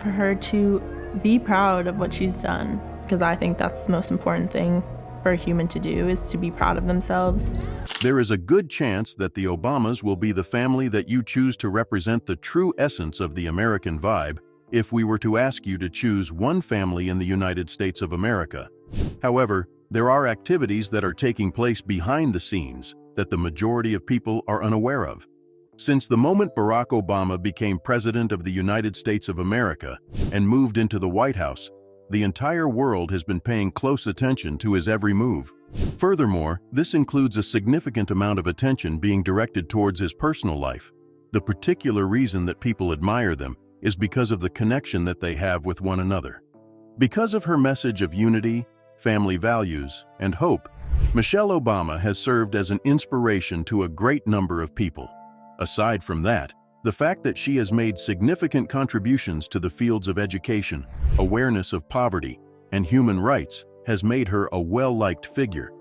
For her to be proud of what she's done, because I think that's the most important thing for a human to do, is to be proud of themselves. There is a good chance that the Obamas will be the family that you choose to represent the true essence of the American vibe if we were to ask you to choose one family in the United States of America. However, there are activities that are taking place behind the scenes that the majority of people are unaware of. Since the moment Barack Obama became President of the United States of America and moved into the White House, the entire world has been paying close attention to his every move. Furthermore, this includes a significant amount of attention being directed towards his personal life. The particular reason that people admire them is because of the connection that they have with one another. Because of her message of unity, family values, and hope, Michelle Obama has served as an inspiration to a great number of people. Aside from that, the fact that she has made significant contributions to the fields of education, awareness of poverty, and human rights has made her a well-liked figure.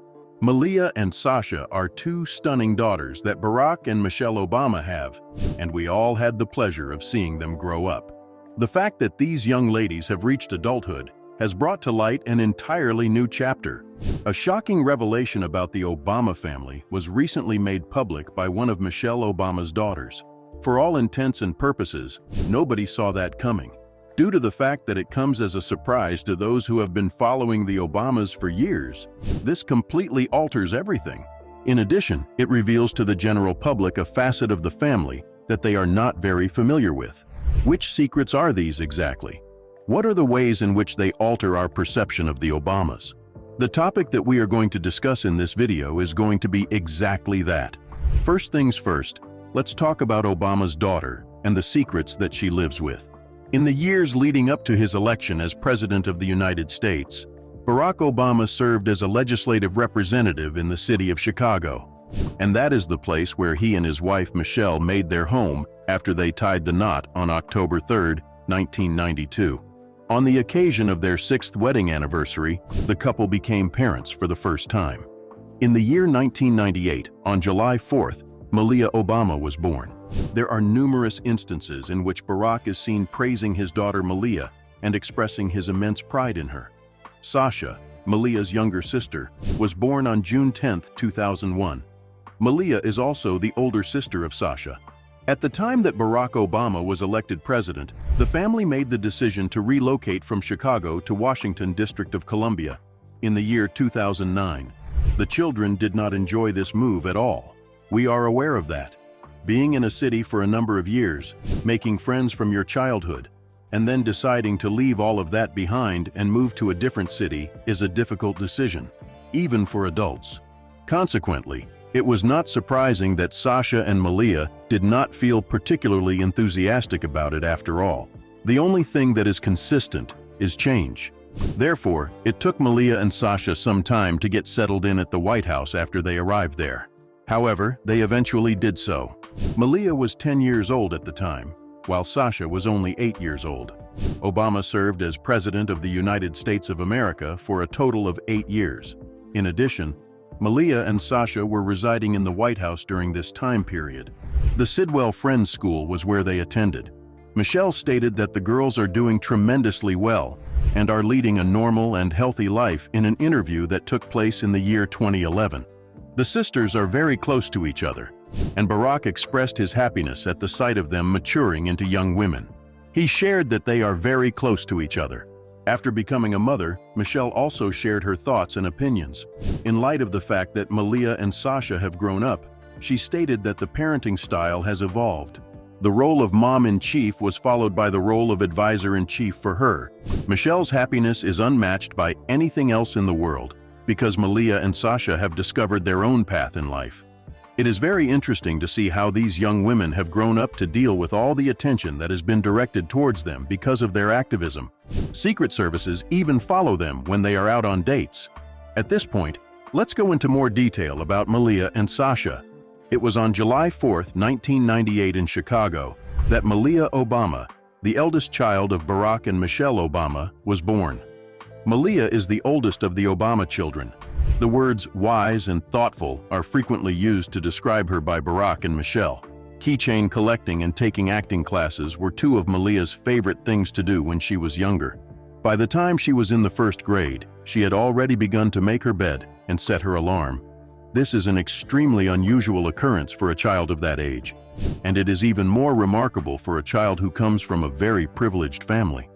Malia and Sasha are two stunning daughters that Barack and Michelle Obama have, and we all had the pleasure of seeing them grow up. The fact that these young ladies have reached adulthood has brought to light an entirely new chapter. A shocking revelation about the Obama family was recently made public by one of Michelle Obama's daughters. For all intents and purposes, nobody saw that coming. Due to the fact that it comes as a surprise to those who have been following the Obamas for years, this completely alters everything. In addition, it reveals to the general public a facet of the family that they are not very familiar with. Which secrets are these exactly? What are the ways in which they alter our perception of the Obamas? The topic that we are going to discuss in this video is going to be exactly that. First things first, let's talk about Obama's daughter and the secrets that she lives with. In the years leading up to his election as President of the United States, Barack Obama served as a legislative representative in the city of Chicago. And that is the place where he and his wife Michelle made their home after they tied the knot on October 3, 1992. On the occasion of their 6th wedding anniversary, the couple became parents for the first time. In the year 1998, on July 4th, Malia Obama was born. There are numerous instances in which Barack is seen praising his daughter Malia and expressing his immense pride in her. Sasha, Malia's younger sister, was born on June 10, 2001. Malia is also the older sister of Sasha. At the time that Barack Obama was elected president, the family made the decision to relocate from Chicago to Washington, District of Columbia, in the year 2009. The children did not enjoy this move at all. We are aware of that. Being in a city for a number of years, making friends from your childhood, and then deciding to leave all of that behind and move to a different city is a difficult decision, even for adults. Consequently, it was not surprising that Sasha and Malia did not feel particularly enthusiastic about it after all. The only thing that is consistent is change. Therefore, it took Malia and Sasha some time to get settled in at the White House after they arrived there. However, they eventually did so. Malia was 10 years old at the time, while Sasha was only 8 years old. Obama served as President of the United States of America for a total of 8 years. In addition, Malia and Sasha were residing in the White House during this time period. The Sidwell Friends School was where they attended. Michelle stated that the girls are doing tremendously well and are leading a normal and healthy life in an interview that took place in the year 2011. The sisters are very close to each other, and Barack expressed his happiness at the sight of them maturing into young women. He shared that they are very close to each other. After becoming a mother, Michelle also shared her thoughts and opinions. In light of the fact that Malia and Sasha have grown up, she stated that the parenting style has evolved. The role of mom-in-chief was followed by the role of advisor-in-chief for her. Michelle's happiness is unmatched by anything else in the world because Malia and Sasha have discovered their own path in life. It is very interesting to see how these young women have grown up to deal with all the attention that has been directed towards them because of their activism. Secret services even follow them when they are out on dates. At this point, let's go into more detail about Malia and Sasha. It was on July 4, 1998 in Chicago, that Malia Obama, the eldest child of Barack and Michelle Obama, was born. Malia is the oldest of the Obama children. The words wise and thoughtful are frequently used to describe her by Barack and Michelle. Keychain collecting and taking acting classes were two of Malia's favorite things to do when she was younger. By the time she was in the first grade, she had already begun to make her bed and set her alarm. This is an extremely unusual occurrence for a child of that age, and it is even more remarkable for a child who comes from a very privileged family.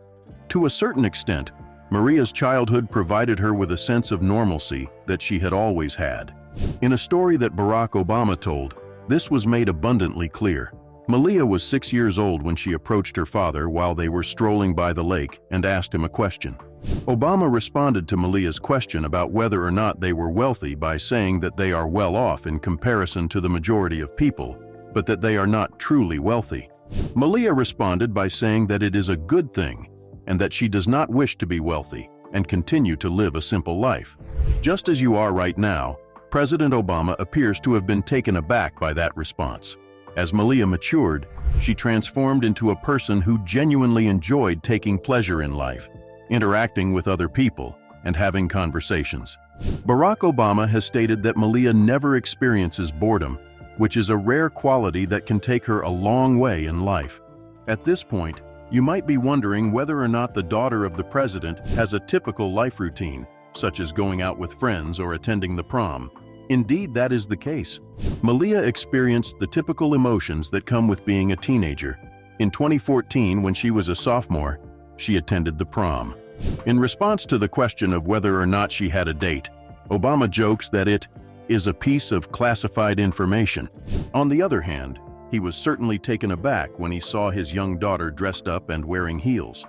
To a certain extent, Maria's childhood provided her with a sense of normalcy that she had always had. In a story that Barack Obama told, this was made abundantly clear. Malia was 6 years old when she approached her father while they were strolling by the lake and asked him a question. Obama responded to Malia's question about whether or not they were wealthy by saying that they are well off in comparison to the majority of people, but that they are not truly wealthy. Malia responded by saying that it is a good thing and that she does not wish to be wealthy and continue to live a simple life. Just as you are right now, President Obama appears to have been taken aback by that response. As Malia matured, she transformed into a person who genuinely enjoyed taking pleasure in life, interacting with other people, and having conversations. Barack Obama has stated that Malia never experiences boredom, which is a rare quality that can take her a long way in life. At this point, you might be wondering whether or not the daughter of the president has a typical life routine, such as going out with friends or attending the prom. Indeed, that is the case. Malia experienced the typical emotions that come with being a teenager. In 2014, when she was a sophomore, she attended the prom. In response to the question of whether or not she had a date, Obama jokes that it is a piece of classified information. On the other hand, he was certainly taken aback when he saw his young daughter dressed up and wearing heels.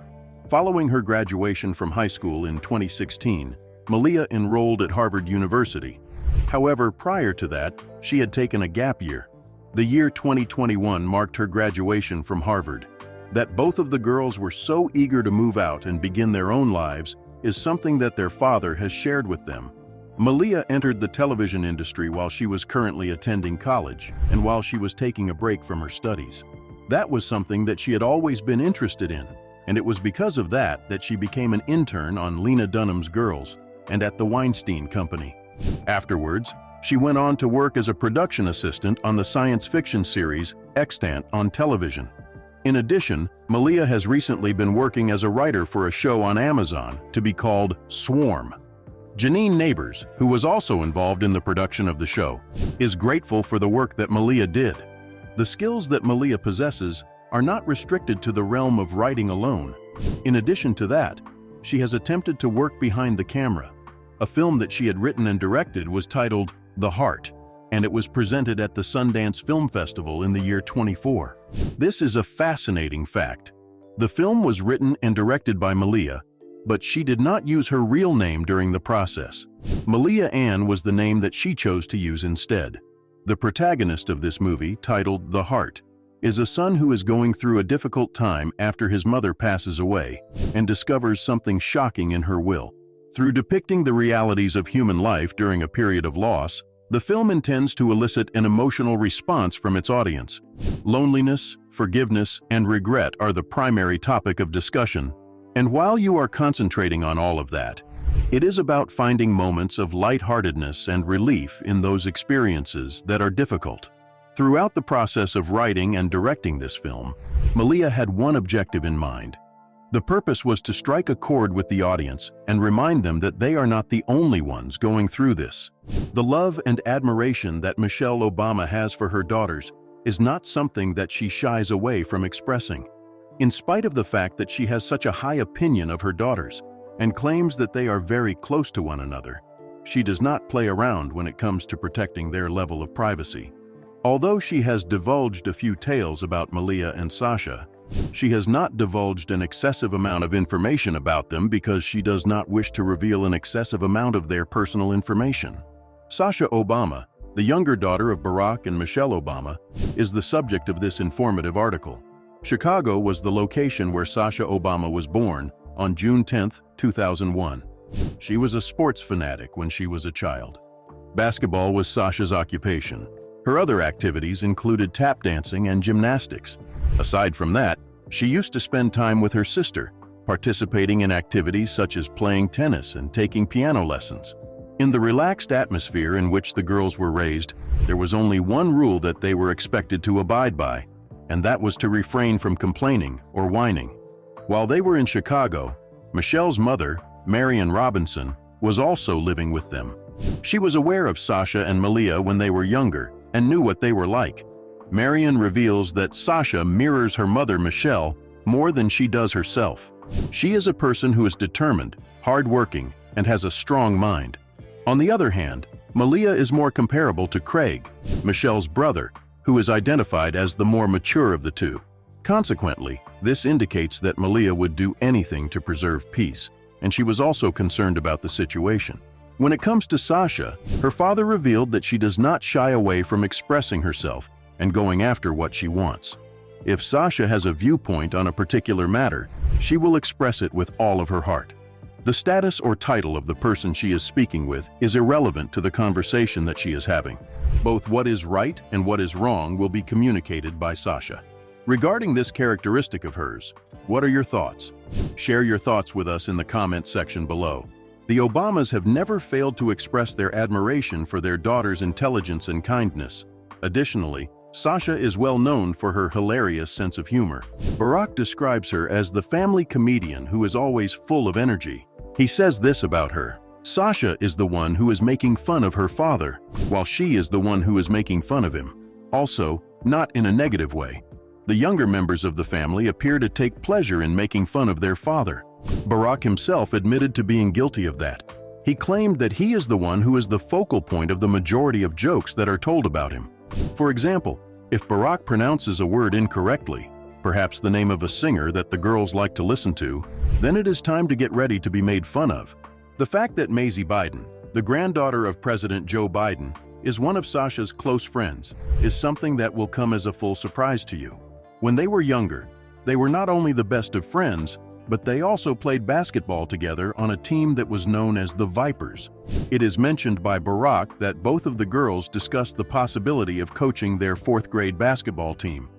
Following her graduation from high school in 2016, Malia enrolled at Harvard University. However, prior to that, she had taken a gap year. The year 2021 marked her graduation from Harvard. That both of the girls were so eager to move out and begin their own lives is something that their father has shared with them. Malia entered the television industry while she was currently attending college and while she was taking a break from her studies. That was something that she had always been interested in, and it was because of that that she became an intern on Lena Dunham's Girls and at the Weinstein Company. Afterwards, she went on to work as a production assistant on the science fiction series Extant on television. In addition, Malia has recently been working as a writer for a show on Amazon to be called Swarm. Janine Neighbors, who was also involved in the production of the show, is grateful for the work that Malia did. The skills that Malia possesses are not restricted to the realm of writing alone. In addition to that, she has attempted to work behind the camera. A film that she had written and directed was titled The Heart, and it was presented at the Sundance Film Festival in the year 2024. This is a fascinating fact. The film was written and directed by Malia, but she did not use her real name during the process. Malia Ann was the name that she chose to use instead. The protagonist of this movie, titled The Heart, is a son who is going through a difficult time after his mother passes away and discovers something shocking in her will. Through depicting the realities of human life during a period of loss, the film intends to elicit an emotional response from its audience. Loneliness, forgiveness, and regret are the primary topic of discussion. And while you are concentrating on all of that, it is about finding moments of lightheartedness and relief in those experiences that are difficult. Throughout the process of writing and directing this film, Malia had one objective in mind. The purpose was to strike a chord with the audience and remind them that they are not the only ones going through this. The love and admiration that Michelle Obama has for her daughters is not something that she shies away from expressing. In spite of the fact that she has such a high opinion of her daughters and claims that they are very close to one another, she does not play around when it comes to protecting their level of privacy. Although she has divulged a few tales about Malia and Sasha, she has not divulged an excessive amount of information about them because she does not wish to reveal an excessive amount of their personal information. Sasha Obama, the younger daughter of Barack and Michelle Obama, is the subject of this informative article. Chicago was the location where Sasha Obama was born on June 10, 2001. She was a sports fanatic when she was a child. Basketball was Sasha's occupation. Her other activities included tap dancing and gymnastics. Aside from that, she used to spend time with her sister, participating in activities such as playing tennis and taking piano lessons. In the relaxed atmosphere in which the girls were raised, there was only one rule that they were expected to abide by, and that was to refrain from complaining or whining. While they were in Chicago, Michelle's mother, Marion Robinson, was also living with them. She was aware of Sasha and Malia when they were younger and knew what they were like. Marion reveals that Sasha mirrors her mother, Michelle, more than she does herself. She is a person who is determined, hardworking, and has a strong mind. On the other hand, Malia is more comparable to Craig, Michelle's brother, who is identified as the more mature of the two. Consequently, this indicates that Malia would do anything to preserve peace, and she was also concerned about the situation. When it comes to Sasha, her father revealed that she does not shy away from expressing herself and going after what she wants. If Sasha has a viewpoint on a particular matter, she will express it with all of her heart. The status or title of the person she is speaking with is irrelevant to the conversation that she is having. Both what is right and what is wrong will be communicated by Sasha. Regarding this characteristic of hers, what are your thoughts? Share your thoughts with us in the comment section below. The Obamas have never failed to express their admiration for their daughter's intelligence and kindness. Additionally, Sasha is well known for her hilarious sense of humor. Barack describes her as the family comedian who is always full of energy. He says this about her: Sasha is the one who is making fun of her father, while she is the one who is making fun of him. Also, not in a negative way. The younger members of the family appear to take pleasure in making fun of their father. Barack himself admitted to being guilty of that. He claimed that he is the one who is the focal point of the majority of jokes that are told about him. For example, if Barack pronounces a word incorrectly, perhaps the name of a singer that the girls like to listen to, then it is time to get ready to be made fun of. The fact that Maisie Biden, the granddaughter of President Joe Biden, is one of Sasha's close friends is something that will come as a full surprise to you. When they were younger, they were not only the best of friends, but they also played basketball together on a team that was known as the Vipers. It is mentioned by Barack that both of the girls discussed the possibility of coaching their fourth-grade basketball team.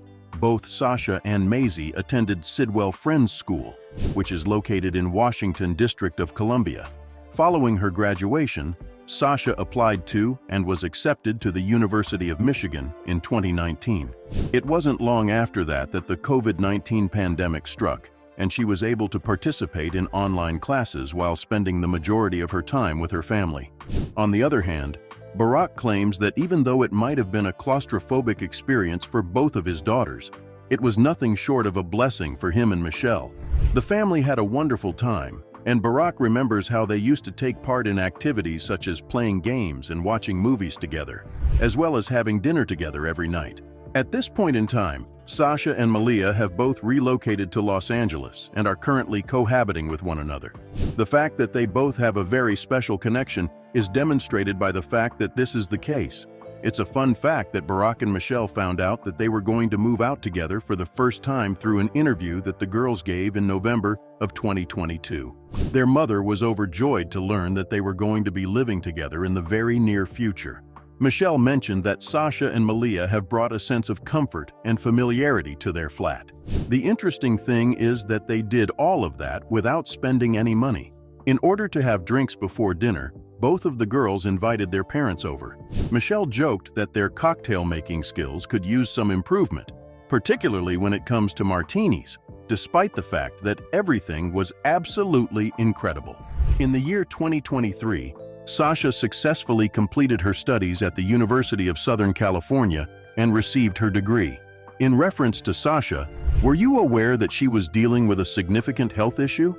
Both Sasha and Maisie attended Sidwell Friends School, which is located in Washington, District of Columbia. Following her graduation, Sasha applied to and was accepted to the University of Michigan in 2019. It wasn't long after that the COVID-19 pandemic struck, and she was able to participate in online classes while spending the majority of her time with her family. On the other hand, Barack claims that even though it might have been a claustrophobic experience for both of his daughters, it was nothing short of a blessing for him and Michelle. The family had a wonderful time, and Barack remembers how they used to take part in activities such as playing games and watching movies together, as well as having dinner together every night. At this point in time, Sasha and Malia have both relocated to Los Angeles and are currently cohabiting with one another. The fact that they both have a very special connection is demonstrated by the fact that this is the case. It's a fun fact that Barack and Michelle found out that they were going to move out together for the first time through an interview that the girls gave in November of 2022. Their mother was overjoyed to learn that they were going to be living together in the very near future. Michelle mentioned that Sasha and Malia have brought a sense of comfort and familiarity to their flat. The interesting thing is that they did all of that without spending any money. In order to have drinks before dinner, both of the girls invited their parents over. Michelle joked that their cocktail-making skills could use some improvement, particularly when it comes to martinis, despite the fact that everything was absolutely incredible. In the year 2023, Sasha successfully completed her studies at the University of Southern California and received her degree. In reference to Sasha, were you aware that she was dealing with a significant health issue?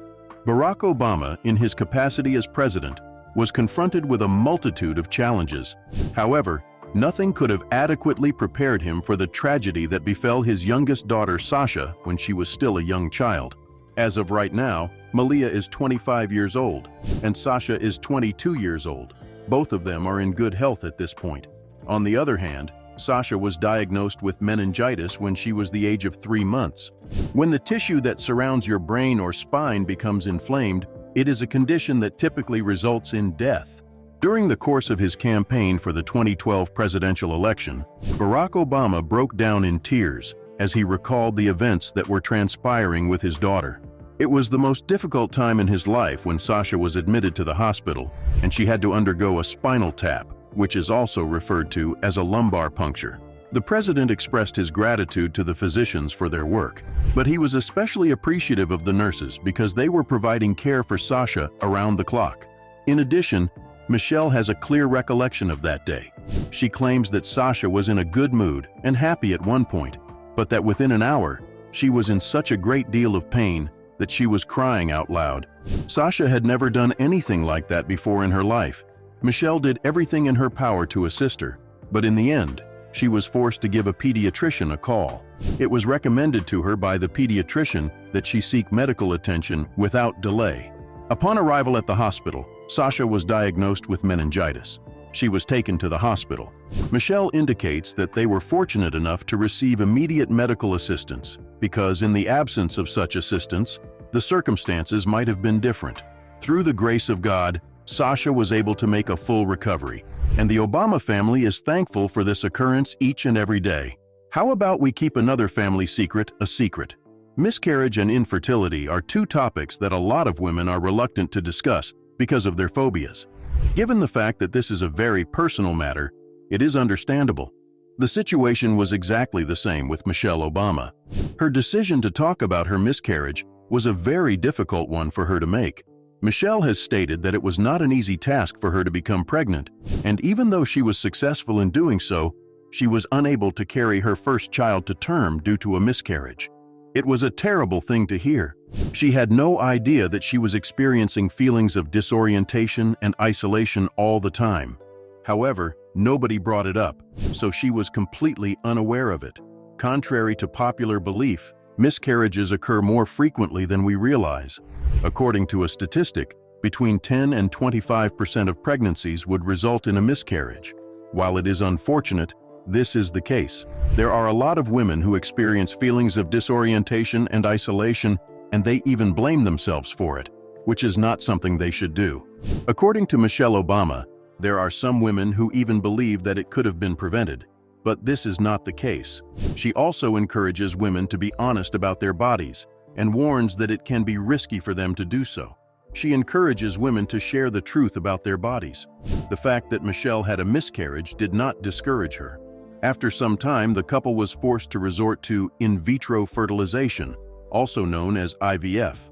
Barack Obama, in his capacity as president, was confronted with a multitude of challenges. However, nothing could have adequately prepared him for the tragedy that befell his youngest daughter, Sasha, when she was still a young child. As of right now, Malia is 25 years old, and Sasha is 22 years old. Both of them are in good health at this point. On the other hand, Sasha was diagnosed with meningitis when she was the age of 3 months. When the tissue that surrounds your brain or spine becomes inflamed, it is a condition that typically results in death. During the course of his campaign for the 2012 presidential election, Barack Obama broke down in tears as he recalled the events that were transpiring with his daughter. It was the most difficult time in his life when Sasha was admitted to the hospital and she had to undergo a spinal tap, which is also referred to as a lumbar puncture. The president expressed his gratitude to the physicians for their work, but he was especially appreciative of the nurses because they were providing care for Sasha around the clock. In addition, Michelle has a clear recollection of that day. She claims that Sasha was in a good mood and happy at one point, but that within an hour, she was in such a great deal of pain that she was crying out loud. Sasha had never done anything like that before in her life. Michelle did everything in her power to assist her, but in the end, she was forced to give a pediatrician a call. It was recommended to her by the pediatrician that she seek medical attention without delay. Upon arrival at the hospital, Sasha was diagnosed with meningitis. She was taken to the hospital. Michelle indicates that they were fortunate enough to receive immediate medical assistance because in the absence of such assistance, the circumstances might have been different. Through the grace of God, Sasha was able to make a full recovery, and the Obama family is thankful for this occurrence each and every day. How about we keep another family secret a secret? Miscarriage and infertility are two topics that a lot of women are reluctant to discuss because of their phobias. Given the fact that this is a very personal matter, it is understandable. The situation was exactly the same with Michelle Obama. Her decision to talk about her miscarriage was a very difficult one for her to make. Michelle has stated that it was not an easy task for her to become pregnant, and even though she was successful in doing so, she was unable to carry her first child to term due to a miscarriage. It was a terrible thing to hear. She had no idea that she was experiencing feelings of disorientation and isolation all the time. However, nobody brought it up, so she was completely unaware of it. Contrary to popular belief, miscarriages occur more frequently than we realize. According to a statistic, between 10 and 25% of pregnancies would result in a miscarriage. While it is unfortunate, this is the case. There are a lot of women who experience feelings of disorientation and isolation, and they even blame themselves for it, which is not something they should do. According to Michelle Obama, there are some women who even believe that it could have been prevented, but this is not the case. She also encourages women to be honest about their bodies and warns that it can be risky for them to do so. She encourages women to share the truth about their bodies. The fact that Michelle had a miscarriage did not discourage her. After some time, the couple was forced to resort to in vitro fertilization, also known as IVF.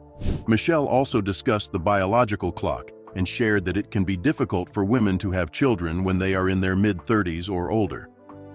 Michelle also discussed the biological clock and shared that it can be difficult for women to have children when they are in their mid-30s or older.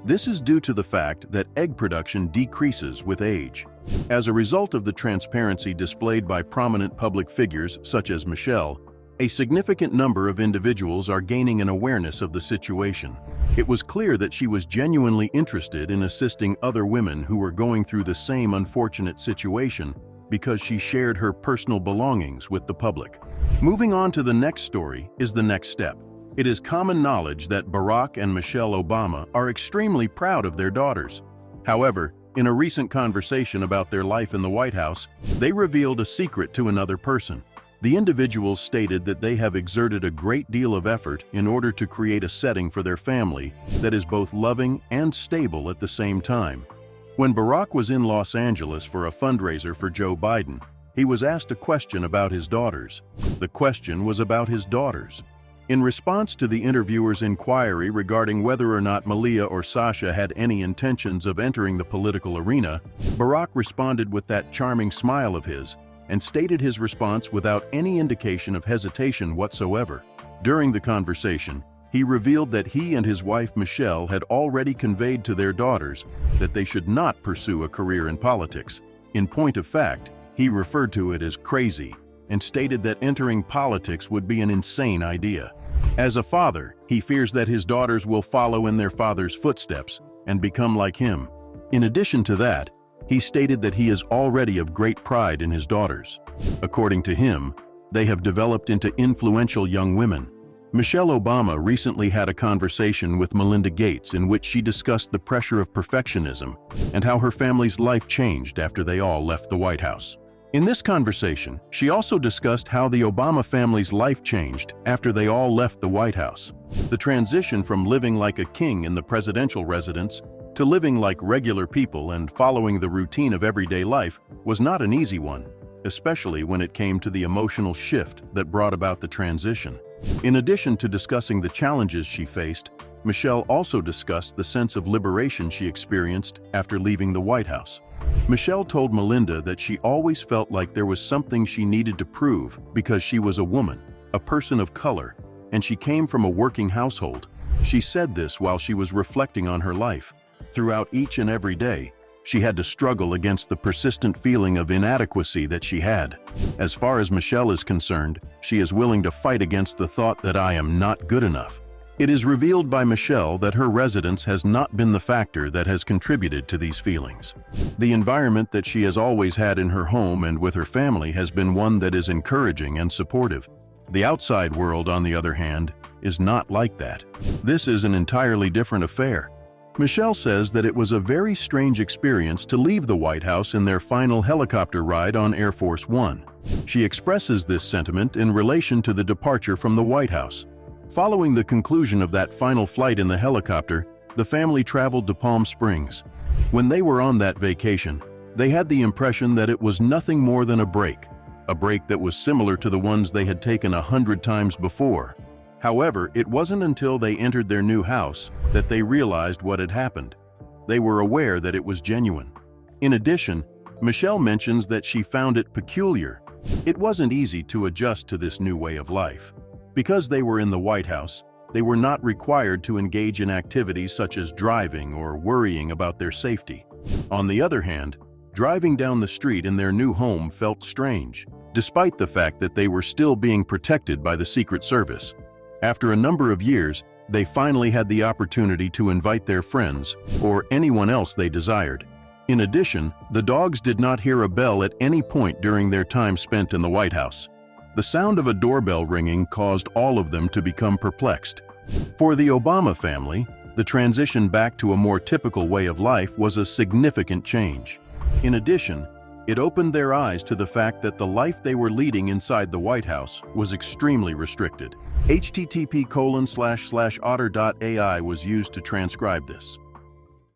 This is due to the fact that egg production decreases with age. As a result of the transparency displayed by prominent public figures such as Michelle, a significant number of individuals are gaining an awareness of the situation. It was clear that she was genuinely interested in assisting other women who were going through the same unfortunate situation because she shared her personal belongings with the public. Moving on to the next story is the next step. It is common knowledge that Barack and Michelle Obama are extremely proud of their daughters. However, in a recent conversation about their life in the White House, they revealed a secret to another person. The individuals stated that they have exerted a great deal of effort in order to create a setting for their family that is both loving and stable at the same time. When Barack was in Los Angeles for a fundraiser for Joe Biden, he was asked a question about his daughters. The question was about his daughters. In response to the interviewer's inquiry regarding whether or not Malia or Sasha had any intentions of entering the political arena, Barack responded with that charming smile of his and stated his response without any indication of hesitation whatsoever. During the conversation, he revealed that he and his wife Michelle had already conveyed to their daughters that they should not pursue a career in politics. In point of fact, he referred to it as crazy and stated that entering politics would be an insane idea. As a father, he fears that his daughters will follow in their father's footsteps and become like him. In addition to that, he stated that he is already of great pride in his daughters. According to him, they have developed into influential young women. Michelle Obama recently had a conversation with Melinda Gates in which she discussed the pressure of perfectionism and how her family's life changed after they all left the White House. In this conversation, she also discussed how the Obama family's life changed after they all left the White House. The transition from living like a king in the presidential residence to living like regular people and following the routine of everyday life was not an easy one, especially when it came to the emotional shift that brought about the transition. In addition to discussing the challenges she faced, Michelle also discussed the sense of liberation she experienced after leaving the White House. Michelle told Melinda that she always felt like there was something she needed to prove because she was a woman, a person of color, and she came from a working household. She said this while she was reflecting on her life. Throughout each and every day, she had to struggle against the persistent feeling of inadequacy that she had. As far as Michelle is concerned, she is willing to fight against the thought that I am not good enough. It is revealed by Michelle that her residence has not been the factor that has contributed to these feelings. The environment that she has always had in her home and with her family has been one that is encouraging and supportive. The outside world, on the other hand, is not like that. This is an entirely different affair. Michelle says that it was a very strange experience to leave the White House in their final helicopter ride on Air Force One. She expresses this sentiment in relation to the departure from the White House. Following the conclusion of that final flight in the helicopter, the family traveled to Palm Springs. When they were on that vacation, they had the impression that it was nothing more than a break that was similar to the ones they had taken 100 times before. However, it wasn't until they entered their new house that they realized what had happened. They were aware that it was genuine. In addition, Michelle mentions that she found it peculiar. It wasn't easy to adjust to this new way of life. Because they were in the White House, they were not required to engage in activities such as driving or worrying about their safety. On the other hand, driving down the street in their new home felt strange, despite the fact that they were still being protected by the Secret Service. After a number of years, they finally had the opportunity to invite their friends or anyone else they desired. In addition, the dogs did not hear a bell at any point during their time spent in the White House. The sound of a doorbell ringing caused all of them to become perplexed. For the Obama family, the transition back to a more typical way of life was a significant change. In addition, it opened their eyes to the fact that the life they were leading inside the White House was extremely restricted. http://otter.ai was used to transcribe this.